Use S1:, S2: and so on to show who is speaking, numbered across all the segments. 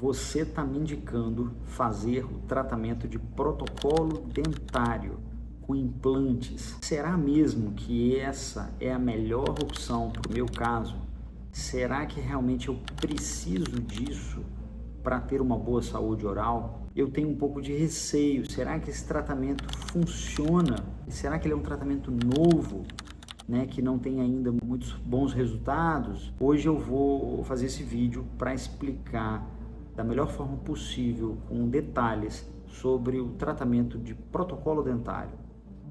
S1: Você está me indicando fazer o tratamento de protocolo dentário com implantes. Será mesmo que essa é a melhor opção para o meu caso? Será que realmente eu preciso disso para ter uma boa saúde oral? Eu tenho um pouco de receio. Será que esse tratamento funciona? Será que ele é um tratamento novo, né, que não tem ainda muitos bons resultados? Hoje eu vou fazer esse vídeo para explicar da melhor forma possível, com detalhes, sobre o tratamento de protocolo dentário.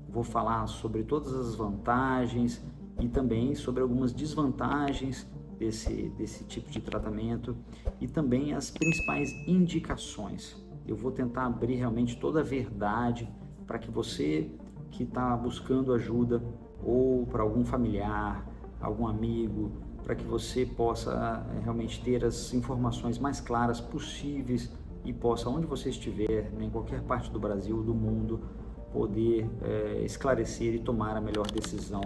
S1: Vou falar sobre todas as vantagens e também sobre algumas desvantagens desse tipo de tratamento e também as principais indicações. Eu vou tentar abrir realmente toda a verdade para que você que está buscando ajuda ou para algum familiar, algum amigo, para que você possa realmente ter as informações mais claras possíveis e possa, onde você estiver, em qualquer parte do Brasil, do mundo, poder esclarecer e tomar a melhor decisão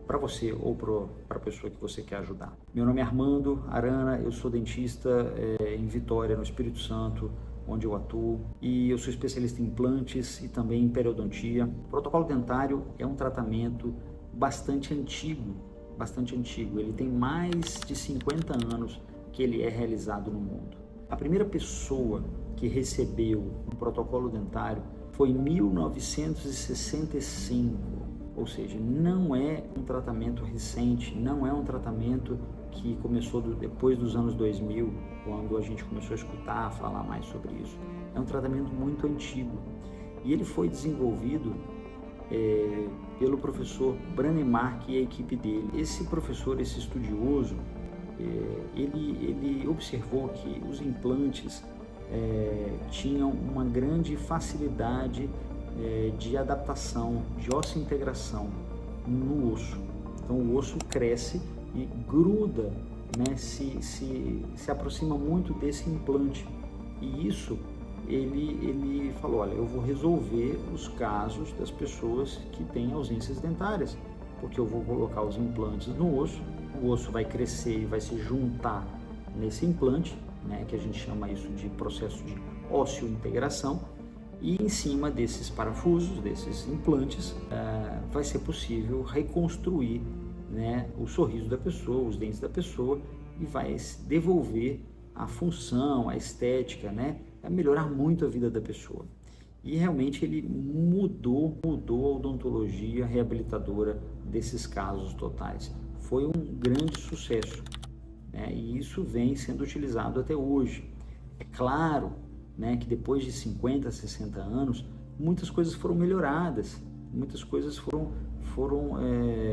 S1: para você ou para a pessoa que você quer ajudar. Meu nome é Armando Arana, eu sou dentista em Vitória, no Espírito Santo, onde eu atuo, e eu sou especialista em implantes e também em periodontia. O protocolo dentário é um tratamento bastante antigo, ele tem mais de 50 anos que ele é realizado no mundo. A primeira pessoa que recebeu um protocolo dentário foi em 1965, ou seja, não é um tratamento recente, não é um tratamento que começou depois dos anos 2000, quando a gente começou a escutar, falar mais sobre isso. É um tratamento muito antigo e ele foi desenvolvido pelo professor Brånemark e a equipe dele. Esse professor, esse estudioso, ele observou que os implantes tinham uma grande facilidade de adaptação, de osseointegração no osso. Então o osso cresce e gruda, né, se aproxima muito desse implante. E isso ele falou, olha, eu vou resolver os casos das pessoas que têm ausências dentárias, porque eu vou colocar os implantes no osso, o osso vai crescer e vai se juntar nesse implante, né, que a gente chama isso de processo de osseointegração, e em cima desses parafusos, desses implantes, vai ser possível reconstruir, né, o sorriso da pessoa, os dentes da pessoa, e vai devolver a função, a estética, né, a melhorar muito a vida da pessoa. E realmente ele mudou a odontologia reabilitadora desses casos totais. Foi um grande sucesso, né, e isso vem sendo utilizado até hoje. É claro, né, que depois de 50, 60 anos, muitas coisas foram melhoradas, muitas coisas foram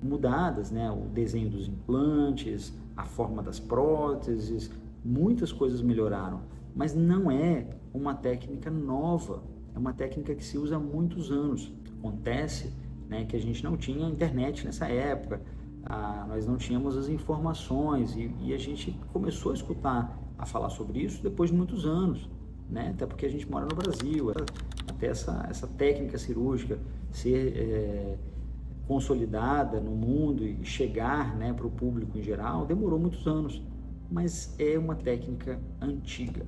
S1: mudadas, né, o desenho dos implantes, a forma das próteses, muitas coisas melhoraram, mas não é uma técnica nova, é uma técnica que se usa há muitos anos. Acontece, né, que a gente não tinha internet nessa época, nós não tínhamos as informações e a gente começou a escutar, a falar sobre isso depois de muitos anos, né? Até porque a gente mora no Brasil, até essa técnica cirúrgica ser consolidada no mundo e chegar, né, para o público em geral, demorou muitos anos, mas é uma técnica antiga.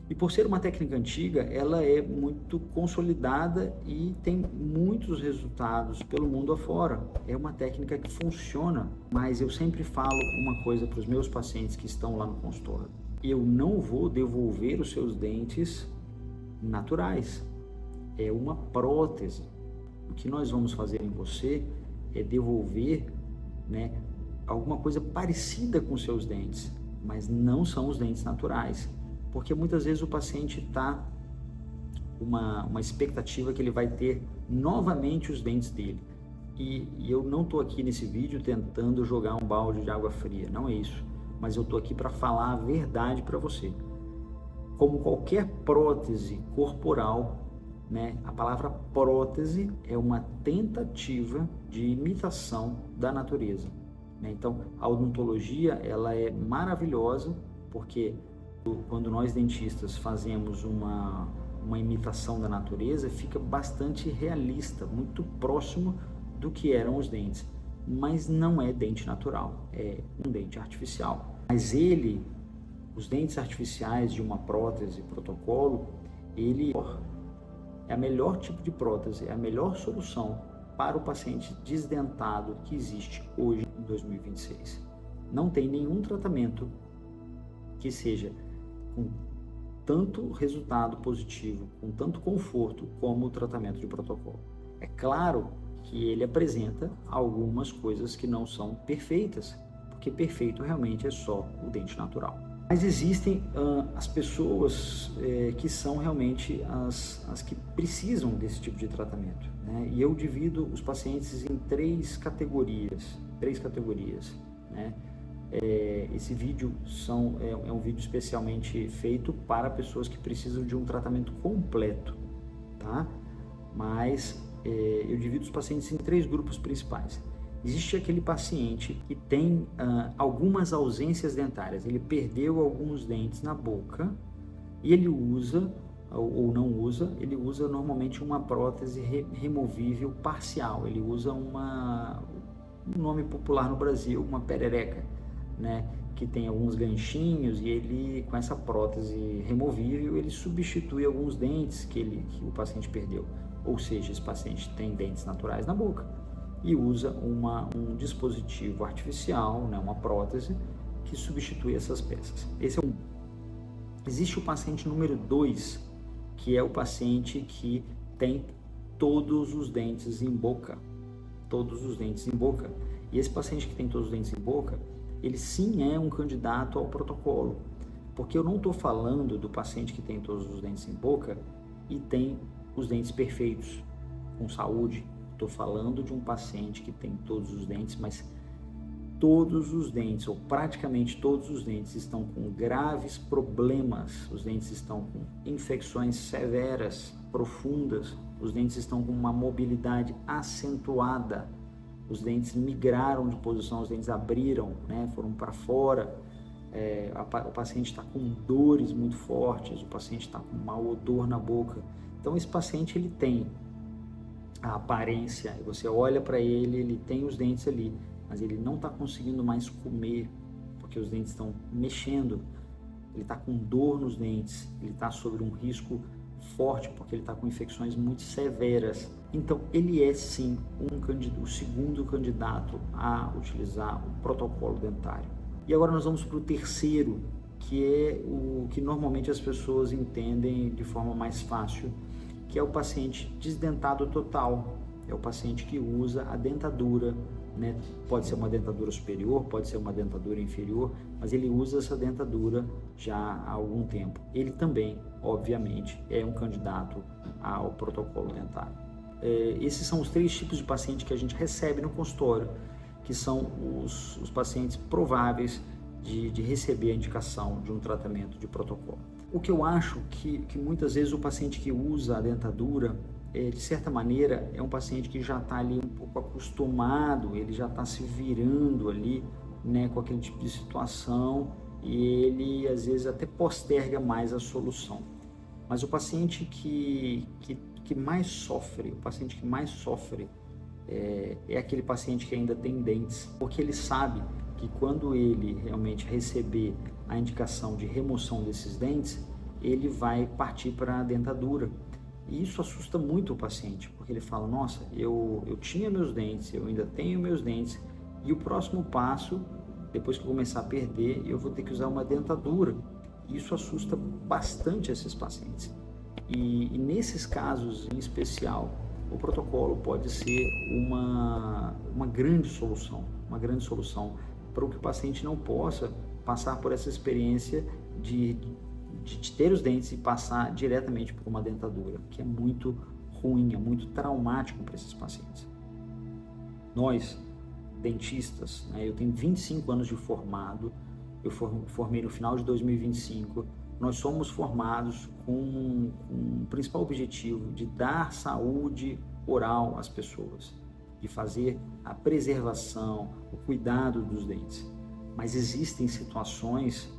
S1: E por ser uma técnica antiga, ela é muito consolidada e tem muitos resultados pelo mundo afora. É uma técnica que funciona, mas eu sempre falo uma coisa para os meus pacientes que estão lá no consultório: eu não vou devolver os seus dentes naturais, é uma prótese. O que nós vamos fazer em você é devolver, né, alguma coisa parecida com os seus dentes, mas não são os dentes naturais, porque muitas vezes o paciente está uma expectativa que ele vai ter novamente os dentes dele, e eu não estou aqui nesse vídeo tentando jogar um balde de água fria, não é isso, mas eu estou aqui para falar a verdade para você. Como qualquer prótese corporal, né, a palavra prótese é uma tentativa de imitação da natureza, né? Então a odontologia, ela é maravilhosa, porque quando nós dentistas fazemos uma imitação da natureza, fica bastante realista, muito próximo do que eram os dentes, mas não é dente natural, é um dente artificial. Mas ele Os dentes artificiais de uma prótese protocolo, ele é a melhor tipo de prótese, é a melhor solução para o paciente desdentado que existe hoje em 2026. Não tem nenhum tratamento que seja com tanto resultado positivo, com tanto conforto como o tratamento de protocolo. É claro que ele apresenta algumas coisas que não são perfeitas, porque perfeito realmente é só o dente natural. Mas existem as pessoas que são realmente as que precisam desse tipo de tratamento, né? E eu divido os pacientes em três categorias, né? Esse vídeo é um vídeo especialmente feito para pessoas que precisam de um tratamento completo, tá? Mas eu divido os pacientes em três grupos principais. Existe aquele paciente que tem algumas ausências dentárias, ele perdeu alguns dentes na boca e ele usa, ou não usa, ele usa normalmente uma prótese removível parcial, ele usa um nome popular no Brasil, uma perereca, né? Que tem alguns ganchinhos e ele, com essa prótese removível, ele substitui alguns dentes que o paciente perdeu. Ou seja, esse paciente tem dentes naturais na boca e usa um dispositivo artificial, né, uma prótese, que substitui essas peças. Esse é Existe o paciente número 2, que é o paciente que tem todos os dentes em boca. Todos os dentes em boca. E esse paciente que tem todos os dentes em boca, ele sim é um candidato ao protocolo. Porque eu não estou falando do paciente que tem todos os dentes em boca e tem os dentes perfeitos, com saúde. Estou falando de um paciente que tem todos os dentes, mas todos os dentes, ou praticamente todos os dentes, estão com graves problemas. Os dentes estão com infecções severas, profundas. Os dentes estão com uma mobilidade acentuada. Os dentes migraram de posição, os dentes abriram, né, foram para fora. O paciente está com dores muito fortes, o paciente está com mau odor na boca. Então esse paciente ele tem a aparência, você olha para ele, ele tem os dentes ali, mas ele não está conseguindo mais comer, porque os dentes estão mexendo, ele está com dor nos dentes, ele está sob um risco forte, porque ele está com infecções muito severas. Então ele é sim o segundo candidato a utilizar o protocolo dentário. E agora nós vamos para o terceiro, que é o que normalmente as pessoas entendem de forma mais fácil, que é o paciente desdentado total. É o paciente que usa a dentadura, né? Pode ser uma dentadura superior, pode ser uma dentadura inferior, mas ele usa essa dentadura já há algum tempo. Ele também, obviamente, é um candidato ao protocolo dentário. Esses são os três tipos de paciente que a gente recebe no consultório, que são os pacientes prováveis de receber a indicação de um tratamento de protocolo. O que eu acho que muitas vezes o paciente que usa a dentadura, de certa maneira, é um paciente que já está ali um pouco acostumado, ele já está se virando ali, né, com aquele tipo de situação, e ele às vezes até posterga mais a solução. Mas o paciente que mais sofre, é aquele paciente que ainda tem dentes, porque ele sabe que quando ele realmente receber a indicação de remoção desses dentes, ele vai partir para a dentadura. E isso assusta muito o paciente, porque ele fala, nossa, eu tinha meus dentes, eu ainda tenho meus dentes, e o próximo passo, depois que eu começar a perder, eu vou ter que usar uma dentadura. Isso assusta bastante esses pacientes. E nesses casos em especial, o protocolo pode ser uma grande solução para que o paciente não possa passar por essa experiência de ter os dentes e passar diretamente por uma dentadura, que é muito ruim, é muito traumático para esses pacientes. Nós, dentistas, né, eu tenho 25 anos de formado, eu formei no final de 2025, nós somos formados com o principal objetivo de dar saúde oral às pessoas, de fazer a preservação, o cuidado dos dentes. Mas existem situações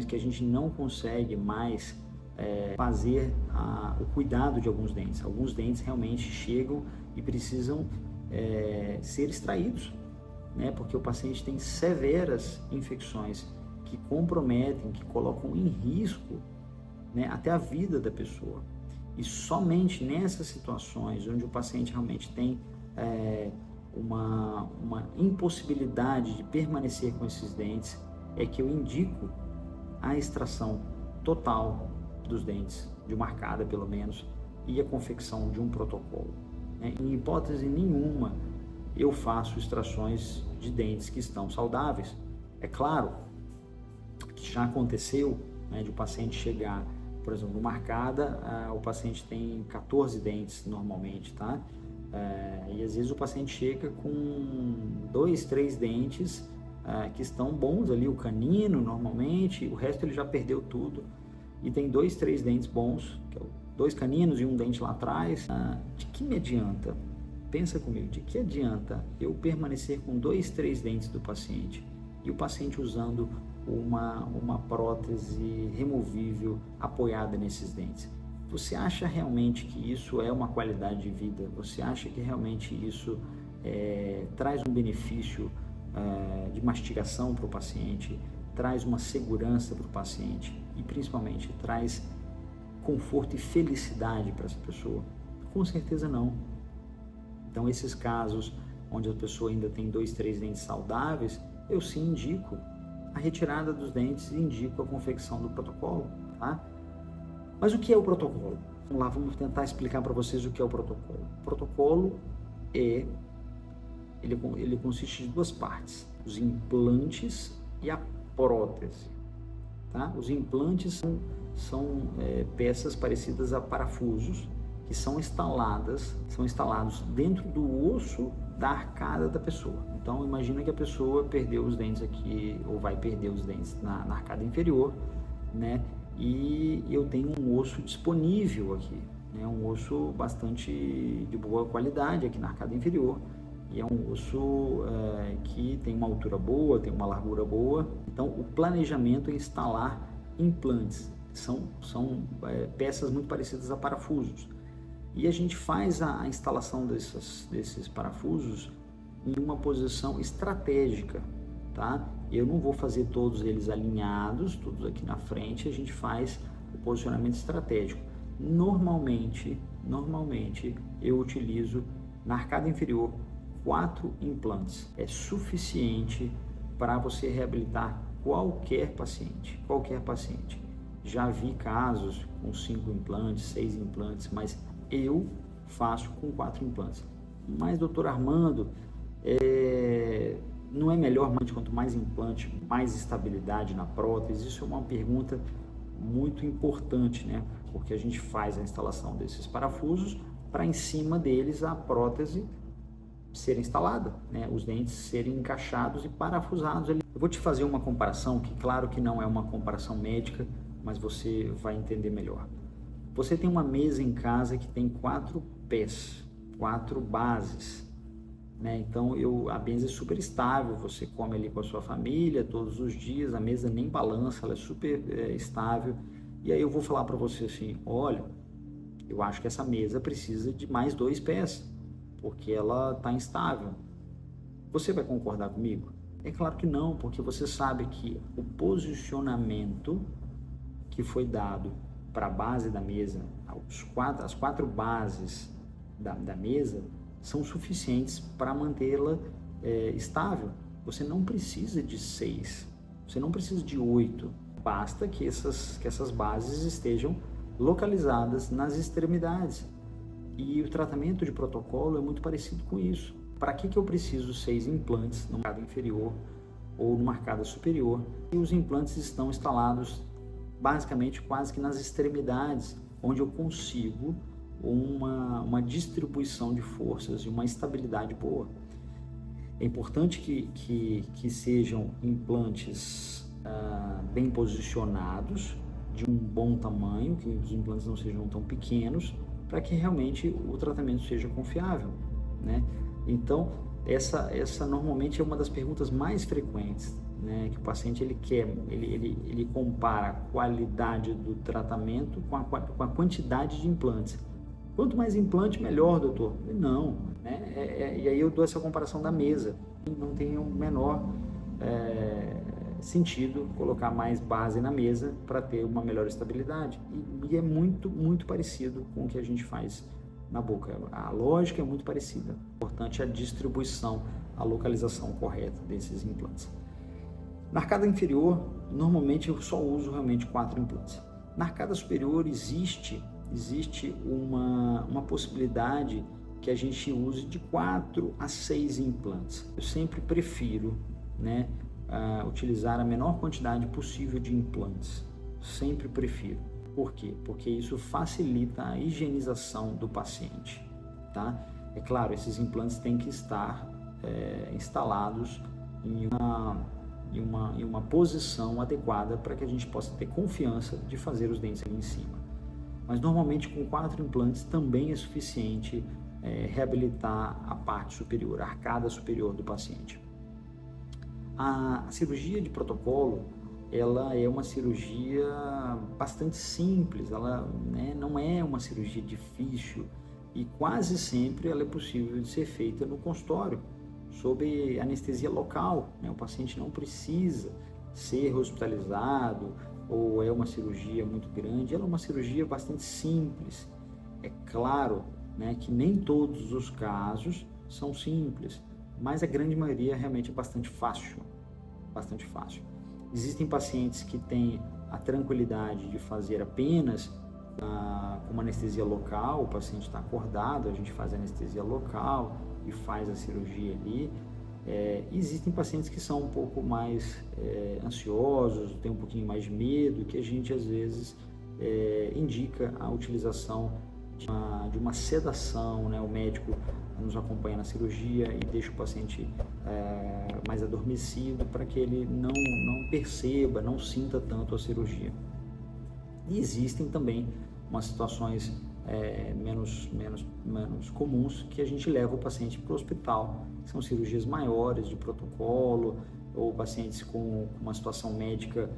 S1: que a gente não consegue mais fazer o cuidado de alguns dentes. Alguns dentes realmente chegam e precisam ser extraídos, né? Porque o paciente tem severas infecções que comprometem, que colocam em risco, né, até a vida da pessoa. E somente nessas situações onde o paciente realmente tem uma impossibilidade de permanecer com esses dentes, é que eu indico a extração total dos dentes, de uma arcada pelo menos, e a confecção de um protocolo. Em hipótese nenhuma eu faço extrações de dentes que estão saudáveis. É claro que já aconteceu, né, de o paciente chegar, por exemplo, numa arcada, o paciente tem 14 dentes normalmente, tá? E às vezes o paciente chega com 2, 3 dentes que estão bons ali, o canino normalmente, o resto ele já perdeu tudo, e tem 2, 3 dentes bons, que é 2 caninos e um dente lá atrás. De que me adianta? Pensa comigo, de que adianta eu permanecer com 2, 3 dentes do paciente e o paciente usando uma prótese removível apoiada nesses dentes? Você acha realmente que isso é uma qualidade de vida? Você acha que realmente isso traz um benefício de mastigação para o paciente, traz uma segurança para o paciente e principalmente traz conforto e felicidade para essa pessoa? Com certeza não. Então esses casos onde a pessoa ainda tem 2, 3 dentes saudáveis, eu sim indico a retirada dos dentes e indico a confecção do protocolo, tá? Mas o que é o protocolo? Vamos lá, vamos tentar explicar para vocês o que é o protocolo. O protocolo ele consiste de 2 partes, os implantes e a prótese, tá? Os implantes são peças parecidas a parafusos que são instalados dentro do osso da arcada da pessoa. Então imagina que a pessoa perdeu os dentes aqui, ou vai perder os dentes na arcada inferior, né? E eu tenho um osso disponível aqui, né? Um osso bastante de boa qualidade aqui na arcada inferior, e é um osso que tem uma altura boa, tem uma largura boa. Então o planejamento é instalar implantes, são peças muito parecidas a parafusos, e a gente faz a instalação desses parafusos em uma posição estratégica, tá? Eu não vou fazer todos eles alinhados, todos aqui na frente, a gente faz o posicionamento estratégico. Normalmente eu utilizo na arcada inferior 4 implantes. É suficiente para você reabilitar qualquer paciente. Já vi casos com 5 implantes, 6 implantes, mas eu faço com 4 implantes. Mas, doutor Armando, não é melhor, quanto mais implante, mais estabilidade na prótese? Isso é uma pergunta muito importante, né? Porque a gente faz a instalação desses parafusos para, em cima deles, a prótese ser instalada, né? Os dentes serem encaixados e parafusados ali. Eu vou te fazer uma comparação que, claro que não é uma comparação médica, mas você vai entender melhor. Você tem uma mesa em casa que tem 4 pés, 4 bases, né? Então a mesa é super estável, você come ali com a sua família todos os dias, a mesa nem balança, ela é super estável. E aí eu vou falar para você assim: olha, eu acho que essa mesa precisa de mais 2 pés, porque ela está instável. Você vai concordar comigo? É claro que não, porque você sabe que o posicionamento que foi dado para a base da mesa, as 4 bases da mesa são suficientes para mantê-la estável. Você não precisa de 6, você não precisa de 8, basta que essas bases estejam localizadas nas extremidades. E o tratamento de protocolo é muito parecido com isso. Para que eu preciso 6 implantes numa arcada inferior ou numa arcada superior? E os implantes estão instalados basicamente quase que nas extremidades, onde eu consigo uma distribuição de forças e uma estabilidade boa. É importante que sejam implantes bem posicionados, de um bom tamanho, que os implantes não sejam tão pequenos, para que realmente o tratamento seja confiável, né? Então, essa normalmente é uma das perguntas mais frequentes, né? Que o paciente ele compara a qualidade do tratamento com a quantidade de implantes. Quanto mais implante, melhor, doutor. Não, né? E aí eu dou essa comparação da mesa. Não tem o menor sentido colocar mais base na mesa para ter uma melhor estabilidade. E é muito, muito parecido com o que a gente faz na boca. A lógica é muito parecida. O importante é a distribuição, a localização correta desses implantes. Na arcada inferior, normalmente eu só uso realmente 4 implantes. Na arcada superior existe uma possibilidade que a gente use de 4 a 6 implantes. Eu sempre prefiro, né, utilizar a menor quantidade possível de implantes. Sempre prefiro. Por quê? Porque isso facilita a higienização do paciente, tá? É claro, esses implantes têm que estar instalados em uma posição adequada para que a gente possa ter confiança de fazer os dentes ali em cima. Mas normalmente com 4 implantes também é suficiente reabilitar a parte superior, a arcada superior do paciente. A cirurgia de protocolo, ela é uma cirurgia bastante simples, ela, né, não é uma cirurgia difícil e quase sempre ela é possível de ser feita no consultório, sob anestesia local, né? O paciente não precisa ser hospitalizado ou é uma cirurgia muito grande, ela é uma cirurgia bastante simples. É claro, né, que nem todos os casos são simples, mas a grande maioria realmente é bastante fácil, bastante fácil. Existem pacientes que têm a tranquilidade de fazer apenas com uma anestesia local, o paciente está acordado, a gente faz a anestesia local e faz a cirurgia ali. Existem pacientes que são um pouco mais ansiosos, têm um pouquinho mais de medo, que a gente às vezes indica a utilização de uma sedação, né? O médico nos acompanha na cirurgia e deixa o paciente mais adormecido para que ele não perceba, não sinta tanto a cirurgia. E existem também umas situações menos comuns que a gente leva o paciente para o hospital. São cirurgias maiores de protocolo ou pacientes com uma situação médica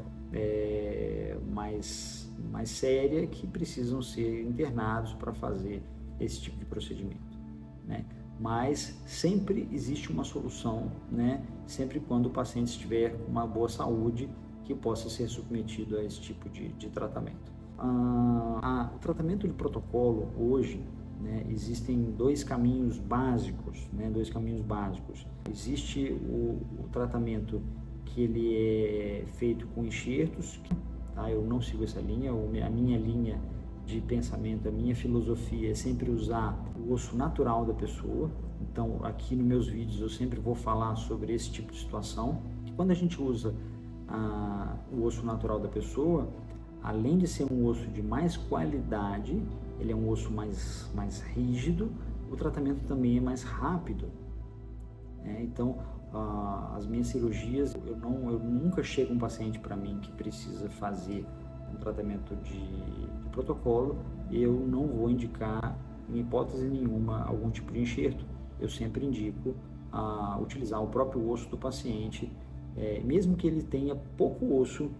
S1: mais séria que precisam ser internados para fazer esse tipo de procedimento, né? Mas sempre existe uma solução, né? Sempre quando o paciente estiver com uma boa saúde que possa ser submetido a esse tipo de tratamento. O tratamento de protocolo hoje, né, existem 2 caminhos básicos, né? 2 caminhos básicos. Existe o tratamento que ele é feito com enxertos, tá? Eu não sigo essa linha, a minha linha de pensamento, a minha filosofia é sempre usar o osso natural da pessoa. Então, aqui nos meus vídeos eu sempre vou falar sobre esse tipo de situação. Quando a gente usa o osso natural da pessoa, além de ser um osso de mais qualidade, ele é um osso mais rígido, o tratamento também é mais rápido. Então, as minhas cirurgias, eu nunca chega um paciente para mim que precisa fazer um tratamento de protocolo, eu não vou indicar, em hipótese nenhuma, algum tipo de enxerto. Eu sempre indico utilizar o próprio osso do paciente, mesmo que ele tenha pouco osso,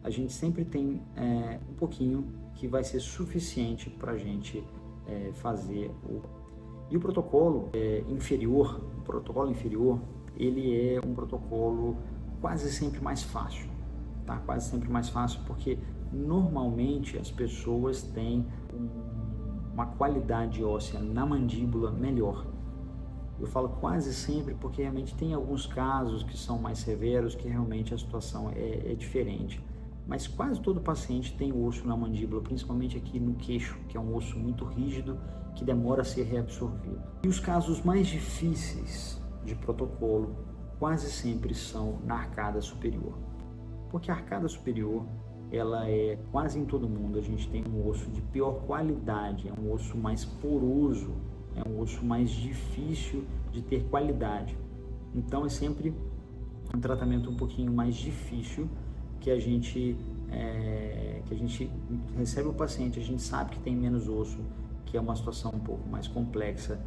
S1: a gente sempre tem um pouquinho que vai ser suficiente para a gente fazer E o protocolo inferior, ele é um protocolo quase sempre mais fácil, tá? Quase sempre mais fácil porque normalmente as pessoas têm uma qualidade óssea na mandíbula melhor. Eu falo quase sempre porque realmente tem alguns casos que são mais severos que realmente a situação é diferente. Mas quase todo paciente tem osso na mandíbula, principalmente aqui no queixo, que é um osso muito rígido que demora a ser reabsorvido. E os casos mais difíceis de protocolo quase sempre são na arcada superior. Porque a arcada superior, ela é quase em todo mundo, a gente tem um osso de pior qualidade, é um osso mais poroso, é um osso mais difícil de ter qualidade. Então é sempre um tratamento um pouquinho mais difícil que a gente recebe o paciente, a gente sabe que tem menos osso, que é uma situação um pouco mais complexa,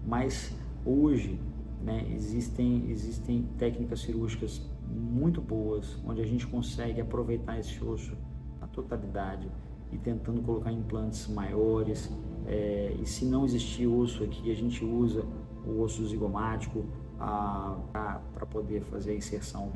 S1: mas hoje, né, existem técnicas cirúrgicas muito boas, onde a gente consegue aproveitar esse osso na totalidade e tentando colocar implantes maiores, e se não existir osso aqui, a gente usa o osso zigomático, para poder fazer a inserção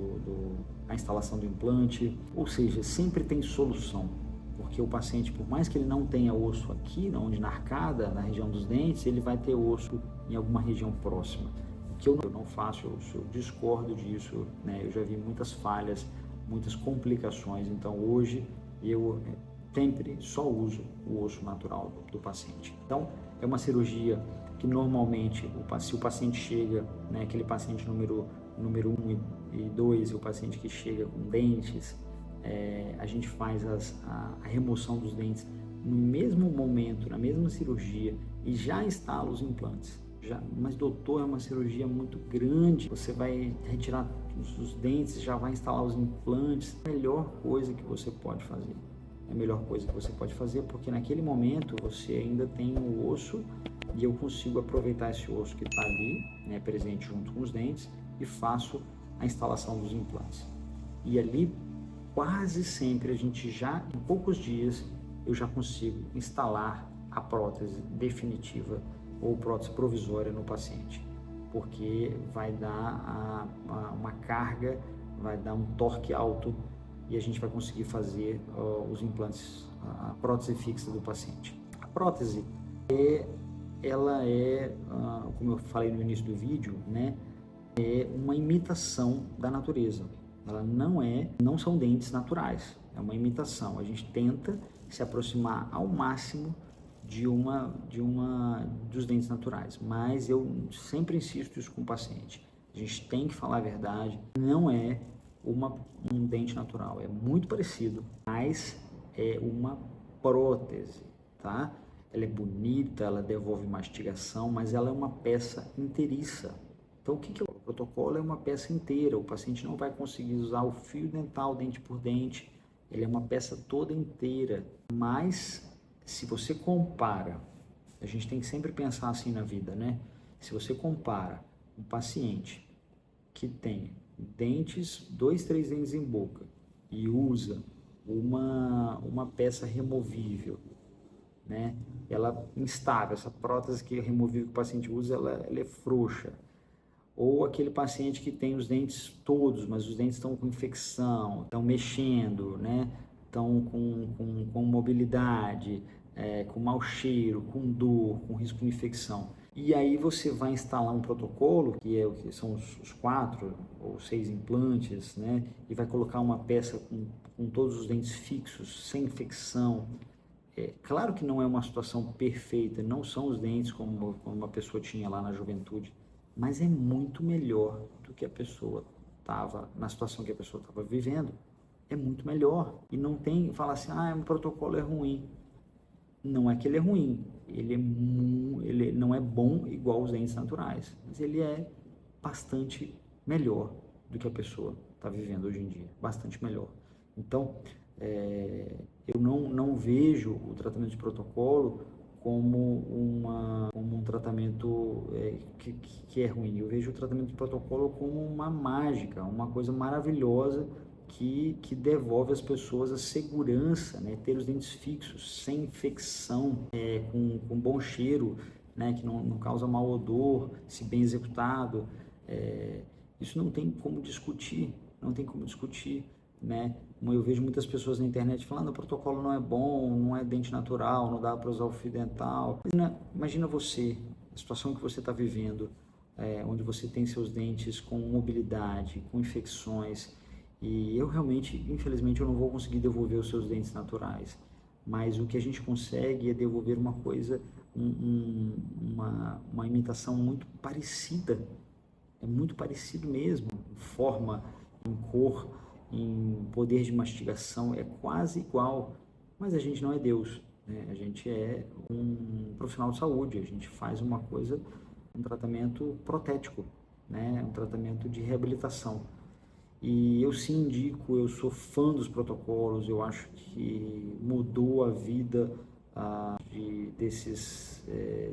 S1: a instalação do implante, ou seja, sempre tem solução, porque o paciente, por mais que ele não tenha osso aqui, onde na arcada, na região dos dentes, ele vai ter osso em alguma região próxima. O que eu não faço, eu discordo disso, né? Eu já vi muitas falhas, muitas complicações, então hoje eu sempre só uso o osso natural do paciente. Então, é uma cirurgia que normalmente, se o paciente chega, né, aquele paciente número 1 e 2, o paciente que chega com dentes, a gente faz a remoção dos dentes no mesmo momento, na mesma cirurgia, e já instala os implantes. Mas doutor, é uma cirurgia muito grande, você vai retirar os dentes, já vai instalar os implantes. É a melhor coisa que você pode fazer. É a melhor coisa que você pode fazer, porque naquele momento você ainda tem o osso e eu consigo aproveitar esse osso que está ali, né, presente junto com os dentes, e faço a instalação dos implantes. E ali, quase sempre, em poucos dias, eu já consigo instalar a prótese definitiva ou prótese provisória no paciente, porque vai dar uma carga, vai dar um torque alto e a gente vai conseguir fazer os implantes, a prótese fixa do paciente. A prótese ela é, como eu falei no início do vídeo, né, é uma imitação da natureza. Ela não são dentes naturais, é uma imitação. A gente tenta se aproximar ao máximo dos dentes naturais, mas eu sempre insisto isso com o paciente. A gente tem que falar a verdade, não é um dente natural, é muito parecido, mas é uma prótese, tá? Ela é bonita, ela devolve mastigação, mas ela é uma peça inteiriça. Então, o que é o protocolo? É uma peça inteira, o paciente não vai conseguir usar o fio dental dente por dente, ele é uma peça toda inteira. Mas, se você compara, a gente tem que sempre pensar assim na vida, né? Se você compara um paciente que tem dentes, 2, 3 dentes em boca, e usa uma peça removível, né? Ela instável, essa prótese que é removível que o paciente usa, ela é frouxa. Ou aquele paciente que tem os dentes todos, mas os dentes estão com infecção, estão mexendo, né? Estão com mobilidade, com mau cheiro, com dor, com risco de infecção. E aí você vai instalar um protocolo, que são os 4 ou 6 implantes, né? E vai colocar uma peça com todos os dentes fixos, sem infecção. Claro que não é uma situação perfeita, não são os dentes como uma pessoa tinha lá na juventude, mas é muito melhor do que a pessoa estava, na situação que a pessoa estava vivendo. É muito melhor. E não tem, fala assim, o protocolo é ruim. Não é que ele é ruim, ele não é bom igual os dentes naturais, mas ele é bastante melhor do que a pessoa está vivendo hoje em dia, bastante melhor. Então, eu não vejo o tratamento de protocolo como um tratamento que é ruim. Eu vejo o tratamento de protocolo como uma mágica, uma coisa maravilhosa que devolve às pessoas a segurança, né? Ter os dentes fixos, sem infecção, com bom cheiro, né? Que não causa mau odor, se bem executado. Isso não tem como discutir, né? Eu vejo muitas pessoas na internet falando: o protocolo não é bom, não é dente natural, não dá para usar o fio dental. Imagina você, a situação que você está vivendo, onde você tem seus dentes com mobilidade, com infecções, e eu realmente, infelizmente, eu não vou conseguir devolver os seus dentes naturais, mas o que a gente consegue é devolver uma coisa, uma imitação muito parecida, é muito parecido mesmo, em forma, em cor, em poder de mastigação, é quase igual, mas a gente não é Deus, né? A gente é um profissional de saúde, a gente faz uma coisa, um tratamento protético, né? Um tratamento de reabilitação. E eu sim indico, eu sou fã dos protocolos, eu acho que mudou a vida desses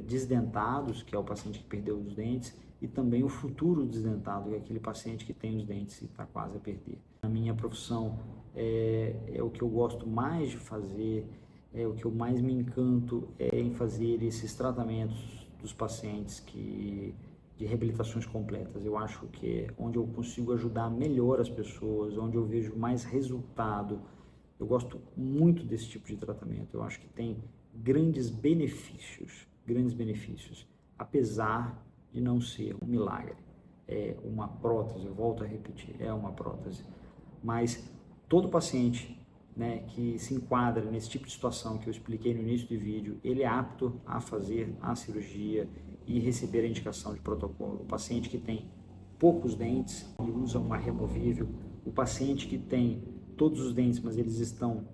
S1: desdentados, que é o paciente que perdeu os dentes, e também o futuro desdentado, que é aquele paciente que tem os dentes e está quase a perder. Na minha profissão, é o que eu gosto mais de fazer, o que eu mais me encanto em fazer esses tratamentos dos pacientes que de reabilitações completas. Eu acho que é onde eu consigo ajudar melhor as pessoas, onde eu vejo mais resultado. Eu gosto muito desse tipo de tratamento. Eu acho que tem grandes benefícios, apesar de não ser um milagre. É uma prótese, eu volto a repetir, é uma prótese. Mas todo paciente, né, que se enquadra nesse tipo de situação que eu expliquei no início do vídeo, ele é apto a fazer a cirurgia e receber a indicação de protocolo. O paciente que tem poucos dentes e usa uma removível, o paciente que tem todos os dentes, mas eles estão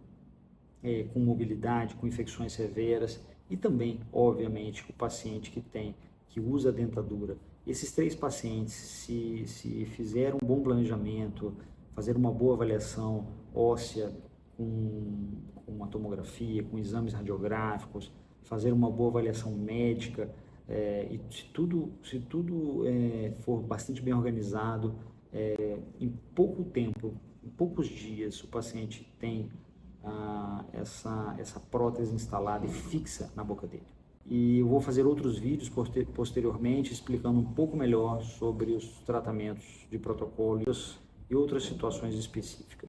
S1: com mobilidade, com infecções severas, e também, obviamente, o paciente que usa a dentadura. Esses 3 pacientes, se fizer um bom planejamento, fazer uma boa avaliação óssea com uma tomografia, com exames radiográficos, fazer uma boa avaliação médica, e se tudo for bastante bem organizado, em pouco tempo, em poucos dias, o paciente tem essa prótese instalada e fixa na boca dele. E eu vou fazer outros vídeos posteriormente explicando um pouco melhor sobre os tratamentos de protocolo e outras situações específicas.